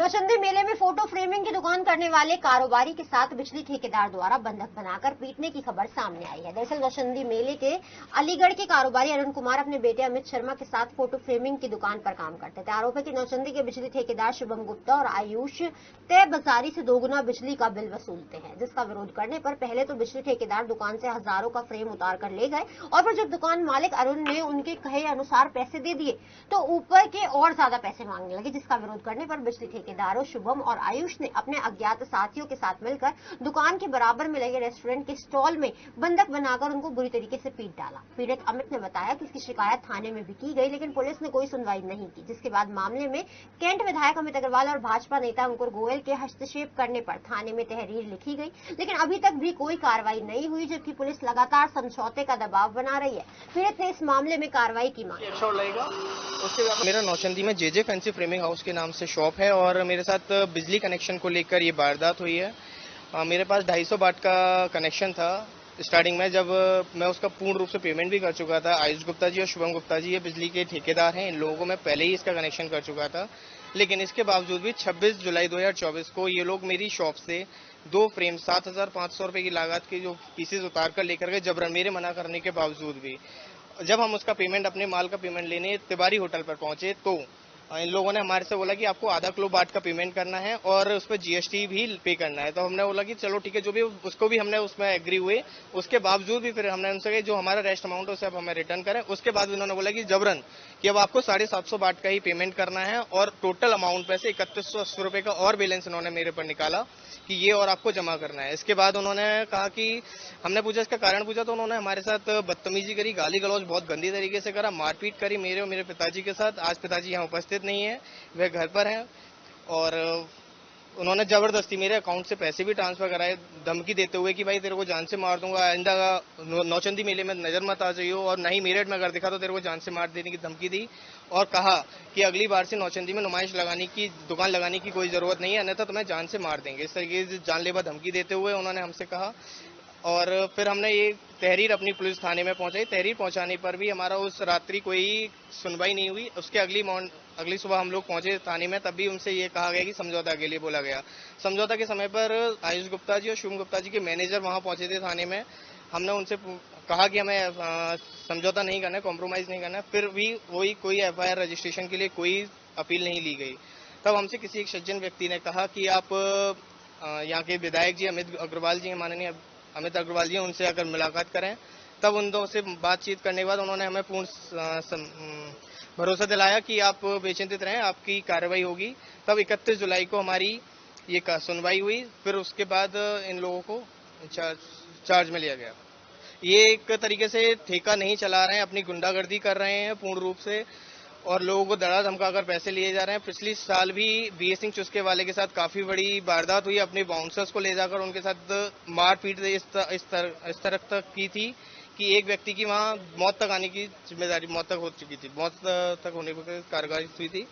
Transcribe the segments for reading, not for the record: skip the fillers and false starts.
नौचंदी मेले में photo framing की दुकान करने वाले कारोबारी के साथ बिजली ठेकेदार द्वारा बंधक बनाकर पीटने की खबर सामने आई है। दरअसल नौचंदी मेले के अलीगढ़ के कारोबारी अरुण कुमार अपने बेटे अमित शर्मा के साथ फोटो फ्रेमिंग की दुकान पर काम करते थे। आरोप है कि नौचंदी के बिजली ठेकेदार शुभम गुप्ता और आयुष तय बाजारी से दोगुना बिजली का बिल वसूलते हैं, जिसका विरोध करने पर पहले तो बिजली ठेकेदार दुकान से हजारों का फ्रेम उतार कर ले गए और फिर जब दुकान मालिक अरुण ने उनके कहे अनुसार पैसे दे दिए तो ऊपर के और ज्यादा पैसे मांगने लगे, जिसका विरोध करने पर बिजली ठेकेदारों शुभम और आयुष ने अपने अज्ञात साथियों के साथ मिलकर दुकान के बराबर में लगे रेस्टोरेंट के स्टॉल में बंधक बनाकर उनको बुरी तरीके से पीट डाला। पीड़ित अमित ने बताया कि इसकी शिकायत थाने में भी की गई, लेकिन पुलिस ने कोई सुनवाई नहीं की, जिसके बाद मामले में कैंट विधायक अमित अग्रवाल और भाजपा नेता अंकुर गोयल के हस्तक्षेप करने पर थाने में तहरीर लिखी गई, लेकिन अभी तक भी कोई कार्रवाई नहीं हुई, जबकि पुलिस लगातार समझौते का दबाव बना रही है। पीड़ित ने इस मामले में कार्रवाई की मांग। मेरा नौचंदी में जेजे फैंसी फ्रेमिंग हाउस के नाम से शॉप है और मेरे साथ बिजली कनेक्शन को लेकर ये वारदात हुई है। मेरे पास 250 वाट का कनेक्शन था स्टार्टिंग में, जब मैं उसका पूर्ण रूप से पेमेंट भी कर चुका था। आयुष गुप्ता जी और शुभम गुप्ता जी ये बिजली के ठेकेदार हैं, इन लोगों को मैं पहले ही इसका कनेक्शन कर चुका था, लेकिन इसके बावजूद भी 26 जुलाई 2024 को ये लोग मेरी शॉप से 2 फ्रेम 7,500 रुपए की लागत के जो पीसेज उतार कर लेकर गए, जबरन मेरे मना करने के बावजूद भी। जब हम उसका पेमेंट अपने माल का पेमेंट लेने तिवारी होटल पर पहुंचे तो इन लोगों ने हमारे से बोला कि आपको आधा किलो बाट का पेमेंट करना है और उस पर जीएसटी भी पे करना है। तो हमने बोला कि चलो ठीक है, जो भी उसको भी हमने उसमें एग्री हुए। उसके बावजूद भी फिर हमने उनसे जो हमारा रेस्ट अमाउंट है उसे अब हमें रिटर्न करें। उसके बाद उन्होंने बोला कि जबरन कि अब आपको 750 बाट का ही पेमेंट करना है और टोटल अमाउंट में से 3180 रुपए का और बैलेंस उन्होंने मेरे पर निकाला कि ये और आपको जमा करना है। इसके बाद उन्होंने कहा कि हमने पूछा इसका कारण पूछा तो उन्होंने हमारे साथ बदतमीजी करी, गाली गलौज बहुत गंदी तरीके से करा, मारपीट करी मेरे और मेरे पिताजी के साथ। आज पिताजी यहाँ उपस्थित नहीं है, वे घर पर हैं और उन्होंने जबरदस्ती मेरे अकाउंट से पैसे भी ट्रांसफर कराए, धमकी देते हुए कि भाई तेरे को जान से मार दूंगा, आइंदा नौचंदी मेले में नजर मत आ जाइयो और नहीं मेरठ में अगर दिखा तो तेरे को जान से मार देने की धमकी दी और कहा कि अगली बार से नौचंदी में नुमाइश लगाने की दुकान लगाने की कोई जरूरत नहीं है, अन्यथा तुम्हें जान से मार देंगे। इस तरीके से जानलेवा धमकी देते हुए उन्होंने हमसे कहा और फिर हमने ये तहरीर अपनी पुलिस थाने में पहुंचाई। तहरीर पहुंचाने पर भी हमारा उस रात्रि कोई सुनवाई नहीं हुई। उसके अगली सुबह हम लोग पहुंचे थाने में, तब भी उनसे ये कहा गया कि समझौता के लिए बोला गया। समझौता के समय पर आयुष गुप्ता जी और शुभम गुप्ता जी के मैनेजर वहां पहुंचे थे थाने में। हमने उनसे कहा कि हमें समझौता नहीं करना है, कॉम्प्रोमाइज नहीं करना है, फिर भी वही कोई एफआईआर रजिस्ट्रेशन के लिए कोई अपील नहीं ली गई। तब हमसे किसी एक सज्जन व्यक्ति ने कहा कि आप यहाँ के विधायक जी अमित अग्रवाल जी, माननीय अमित अग्रवाल जी, उनसे अगर मुलाकात करें। तब उन दो से बातचीत करने के बाद उन्होंने हमें पूर्ण भरोसा दिलाया कि आप बेचिंतित रहें, आपकी कार्रवाई होगी। तब 31 जुलाई को हमारी ये सुनवाई हुई। फिर उसके बाद इन लोगों को चार्ज में लिया गया। ये एक तरीके से ठेका नहीं चला रहे हैं, अपनी गुंडागर्दी कर रहे हैं पूर्ण रूप से और लोगों को डरा धमकाकर पैसे लिए जा रहे हैं। पिछली साल भी बीएस सिंह चुस्के वाले के साथ काफी बड़ी वारदात हुई, अपने बाउंसर्स को ले जाकर उनके साथ मारपीट इस तरह तक की थी कि एक व्यक्ति की वहां मौत तक आने की जिम्मेदारी, मौत तक हो चुकी थी, मौत तक होने पर कार्रवाई हुई थी।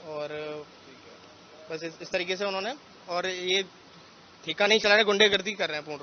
और बस इस तरीके से उन्होंने, और ये ठेका नहीं चला रहे, गुंडागर्दी कर रहे हैं पूर्ण।